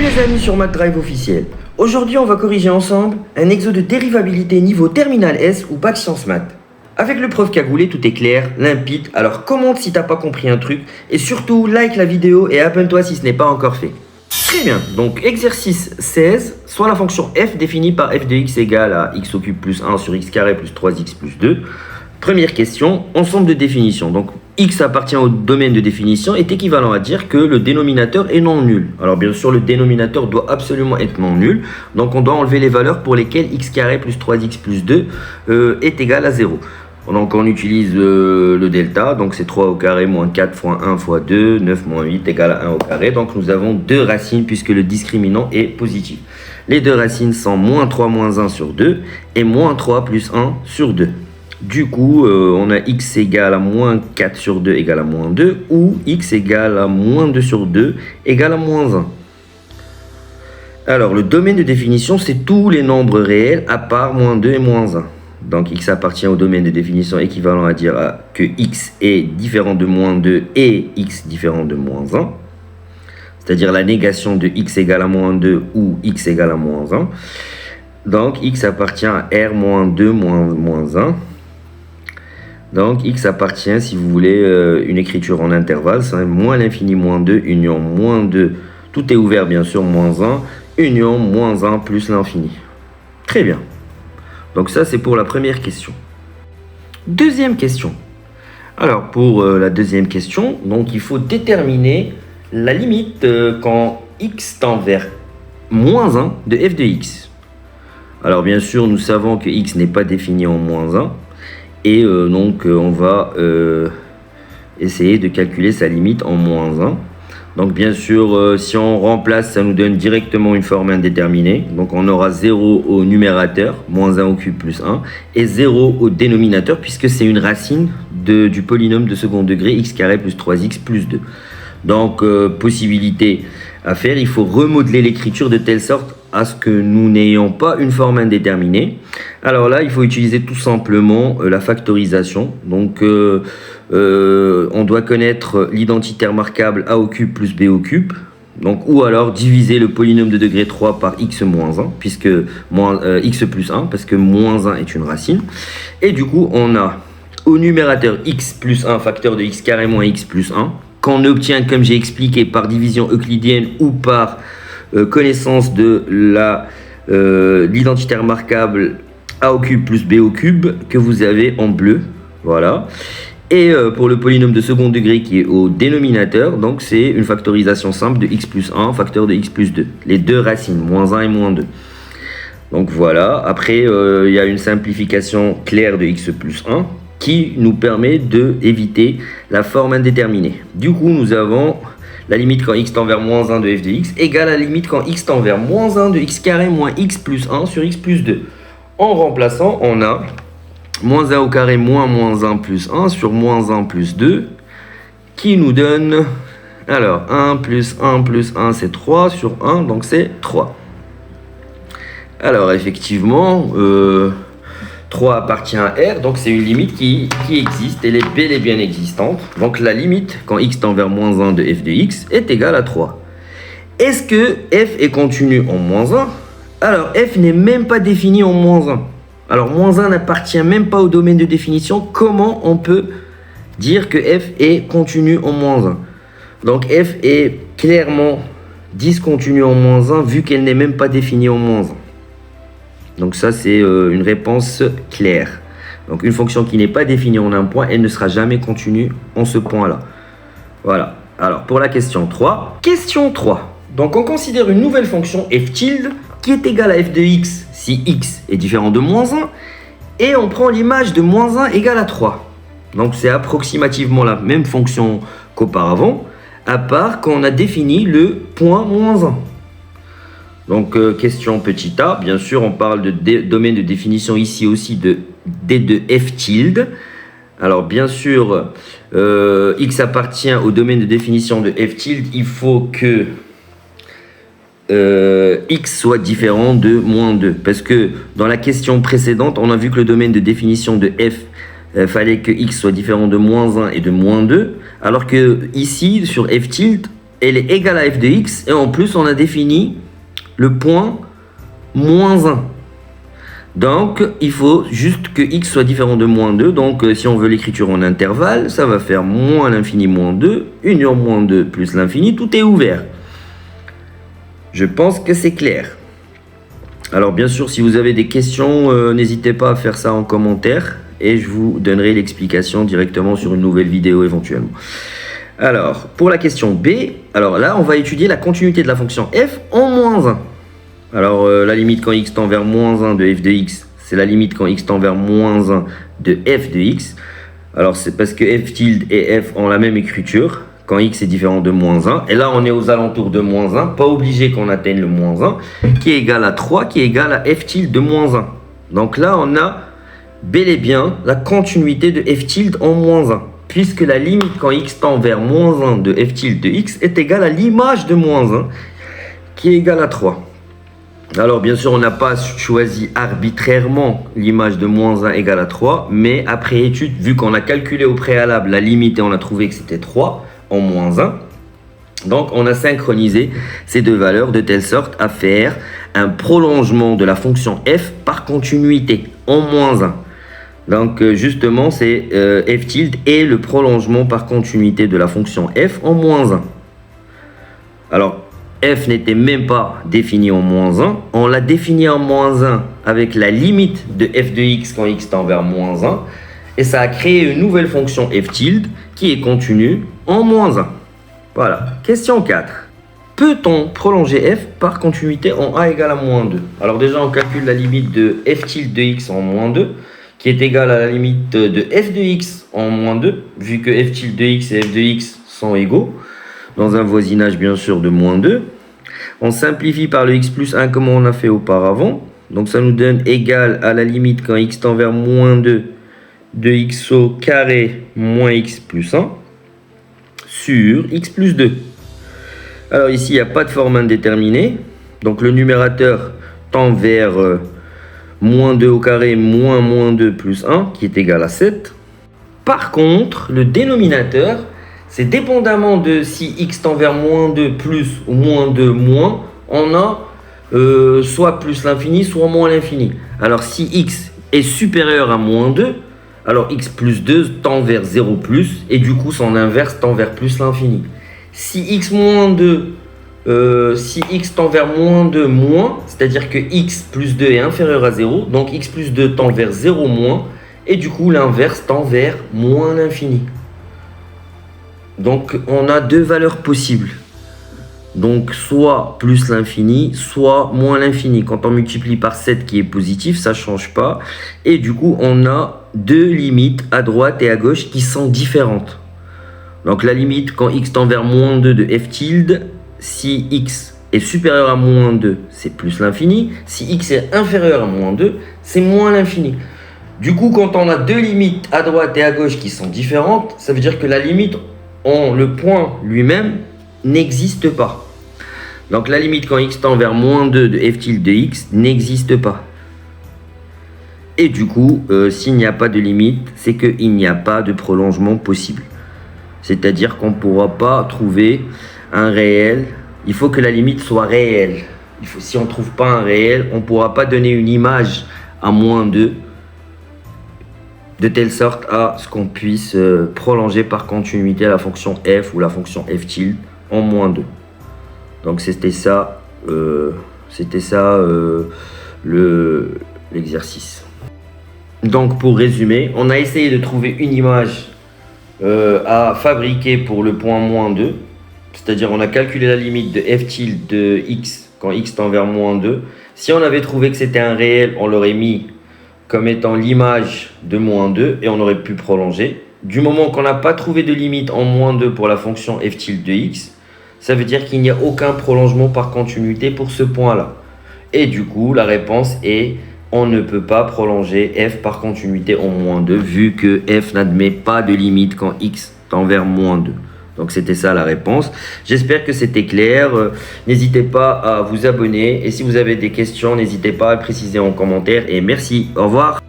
les amis sur MathDrive officiel. Aujourd'hui on va corriger ensemble un exo de dérivabilité niveau terminal S ou bac sciences maths. Avec le prof cagoulé tout est clair, limpide, alors commente si t'as pas compris un truc et surtout like la vidéo et abonne-toi si ce n'est pas encore fait. Très bien, donc exercice 16, soit la fonction f définie par f de x égale à x au cube plus 1 sur x carré plus 3x plus 2. Première question, ensemble de définitions. Donc x appartient au domaine de définition est équivalent à dire que le dénominateur est non nul. Alors bien sûr le dénominateur doit absolument être non nul. Donc on doit enlever les valeurs pour lesquelles x carré plus 3x plus 2 est égal à 0. Donc on utilise le delta, donc c'est 3 au carré moins 4 fois 1 fois 2, 9 moins 8 égale à 1 au carré. Donc nous avons deux racines puisque le discriminant est positif. Les deux racines sont moins 3 moins 1 sur 2 et moins 3 plus 1 sur 2. Du coup, on a x égale à moins 4 sur 2 égale à moins 2 ou x égale à moins 2 sur 2 égale à moins 1. Alors, le domaine de définition, c'est tous les nombres réels à part moins 2 et moins 1. Donc, x appartient au domaine de définition équivalent à dire que x est différent de moins 2 et x différent de moins 1. C'est-à-dire la négation de x égale à moins 2 ou x égale à moins 1. Donc, x appartient à r moins 2 moins 1. Donc, x appartient, si vous voulez, une écriture en intervalle, c'est moins l'infini moins 2, union moins 2, tout est ouvert bien sûr, moins 1, union moins 1 plus l'infini. Très bien. Donc ça, c'est pour la première question. Deuxième question. Alors, pour la deuxième question, donc il faut déterminer la limite quand x tend vers moins 1 de f de x. Alors, bien sûr, nous savons que x n'est pas défini en moins 1. Et donc on va essayer de calculer sa limite en moins 1. Donc bien sûr, si on remplace, ça nous donne directement une forme indéterminée. Donc on aura 0 au numérateur, moins 1 au cube plus 1, et 0 au dénominateur, puisque c'est une racine du polynôme de second degré, x carré plus 3x plus 2. Donc possibilité à faire, il faut remodeler l'écriture de telle sorte à ce que nous n'ayons pas une forme indéterminée. Alors là, il faut utiliser tout simplement la factorisation. Donc, on doit connaître l'identité remarquable a au cube plus b au cube. Donc, ou alors diviser le polynôme de degré 3 par x moins 1, puisque x plus 1, parce que moins 1 est une racine. Et du coup, on a au numérateur x plus 1, facteur de x carré moins x plus 1, qu'on obtient, comme j'ai expliqué, par division euclidienne ou par connaissance de l'identité remarquable a au cube plus b au cube que vous avez en bleu, voilà. Et pour le polynôme de second degré qui est au dénominateur, donc c'est une factorisation simple de x plus 1, facteur de x plus 2, les deux racines, moins 1 et moins 2. Donc voilà, après il y a une simplification claire de x plus 1 qui nous permet d'éviter la forme indéterminée. Du coup, nous avons la limite quand x tend vers moins 1 de f de x égale à la limite quand x tend vers moins 1 de x carré moins x plus 1 sur x plus 2. En remplaçant, on a moins 1 au carré moins 1 plus 1 sur moins 1 plus 2 qui nous donne, alors 1 plus 1 c'est 3 sur 1, donc c'est 3. Alors effectivement, 3 appartient à R, donc c'est une limite qui existe, elle est bel et bien existante. Donc la limite, quand x tend vers moins 1 de f de x, est égale à 3. Est-ce que f est continu en moins 1? Alors f n'est même pas défini en moins 1. Alors moins 1 n'appartient même pas au domaine de définition. Comment on peut dire que f est continu en moins 1? Donc f est clairement discontinue en moins 1 vu qu'elle n'est même pas définie en moins 1. Donc ça, c'est une réponse claire. Donc une fonction qui n'est pas définie en un point, elle ne sera jamais continue en ce point-là. Voilà. Alors pour la question 3. Question 3. Donc on considère une nouvelle fonction f tilde qui est égale à f de x si x est différent de moins 1. Et on prend l'image de moins 1 égale à 3. Donc c'est approximativement la même fonction qu'auparavant, à part qu'on a défini le point moins 1. Donc, question petit a, bien sûr, on parle de domaine de définition ici aussi de d de f tilde. Alors, bien sûr, x appartient au domaine de définition de f tilde. Il faut que x soit différent de moins 2. Parce que dans la question précédente, on a vu que le domaine de définition de f, fallait que x soit différent de moins 1 et de moins 2. Alors que ici, sur f tilde, elle est égale à f de x, et en plus, on a défini le point moins 1. Donc, il faut juste que x soit différent de moins 2. Donc, si on veut l'écriture en intervalle, ça va faire moins l'infini moins 2, union moins 2 plus l'infini, tout est ouvert. Je pense que c'est clair. Alors, bien sûr, si vous avez des questions, n'hésitez pas à faire ça en commentaire et je vous donnerai l'explication directement sur une nouvelle vidéo éventuellement. Alors, pour la question B, alors là, on va étudier la continuité de la fonction f en moins 1. Alors, la limite quand x tend vers moins 1 de f de x, c'est la limite quand x tend vers moins 1 de f de x. Alors, c'est parce que f tilde et f ont la même écriture, quand x est différent de moins 1. Et là, on est aux alentours de moins 1, pas obligé qu'on atteigne le moins 1, qui est égal à 3, qui est égal à f tilde de moins 1. Donc là, on a bel et bien la continuité de f tilde en moins 1. Puisque la limite quand x tend vers moins 1 de f tilde de x est égale à l'image de moins 1, qui est égale à 3. Alors, bien sûr, on n'a pas choisi arbitrairement l'image de moins 1 égale à 3, mais après étude, vu qu'on a calculé au préalable la limite et on a trouvé que c'était 3 en moins 1, donc on a synchronisé ces deux valeurs de telle sorte à faire un prolongement de la fonction f par continuité en moins 1. Donc, justement, c'est f tilde et le prolongement par continuité de la fonction f en moins 1. Alors, f n'était même pas défini en moins 1. On l'a défini en moins 1 avec la limite de f de x quand x tend vers moins 1. Et ça a créé une nouvelle fonction f tilde qui est contenue en moins 1. Voilà. Question 4. Peut-on prolonger f par continuité en a égale à moins 2? Alors déjà, on calcule la limite de f tilde de x en moins 2, qui est égale à la limite de f de x en moins 2, vu que f tilde de x et f de x sont égaux, dans un voisinage bien sûr de moins 2. On simplifie par le x plus 1 comme on a fait auparavant. Donc ça nous donne égal à la limite quand x tend vers moins 2 de x au carré moins x plus 1 sur x plus 2. Alors ici, il n'y a pas de forme indéterminée. Donc le numérateur tend vers moins 2 au carré moins 2 plus 1 qui est égal à 7. Par contre, le dénominateur, c'est dépendamment de si x tend vers moins 2 plus ou moins 2 moins, on a soit plus l'infini, soit moins l'infini. Alors si x est supérieur à moins 2, alors x plus 2 tend vers 0 plus, et du coup son inverse tend vers plus l'infini. Si x tend vers moins 2 moins, c'est-à-dire que x plus 2 est inférieur à 0, donc x plus 2 tend vers 0 moins, et du coup l'inverse tend vers moins l'infini. Donc, on a deux valeurs possibles. Donc, soit plus l'infini, soit moins l'infini. Quand on multiplie par 7 qui est positif, ça ne change pas. Et du coup, on a deux limites à droite et à gauche qui sont différentes. Donc, la limite quand x tend vers moins 2 de f tilde, si x est supérieur à moins 2, c'est plus l'infini. Si x est inférieur à moins 2, c'est moins l'infini. Du coup, quand on a deux limites à droite et à gauche qui sont différentes, ça veut dire que la limite le point lui-même n'existe pas. Donc la limite quand x tend vers moins 2 de f tilde de x n'existe pas. Et du coup, s'il n'y a pas de limite, c'est qu'il n'y a pas de prolongement possible. C'est-à-dire qu'on ne pourra pas trouver un réel. Il faut que la limite soit réelle. Si on ne trouve pas un réel, on ne pourra pas donner une image à moins 2 de telle sorte à ce qu'on puisse prolonger par continuité la fonction f ou la fonction f tilde en moins 2. Donc c'était ça l'exercice. Donc pour résumer, on a essayé de trouver une image à fabriquer pour le point moins 2. C'est-à-dire on a calculé la limite de f tilde de x quand x tend vers moins 2. Si on avait trouvé que c'était un réel, on l'aurait mis comme étant l'image de moins 2 et on aurait pu prolonger. Du moment qu'on n'a pas trouvé de limite en moins 2 pour la fonction f tilde de x, ça veut dire qu'il n'y a aucun prolongement par continuité pour ce point-là. Et du coup, la réponse est on ne peut pas prolonger f par continuité en moins 2 vu que f n'admet pas de limite quand x tend vers moins 2. Donc c'était ça la réponse. J'espère que c'était clair. N'hésitez pas à vous abonner. Et si vous avez des questions, n'hésitez pas à le préciser en commentaire. Et merci. Au revoir.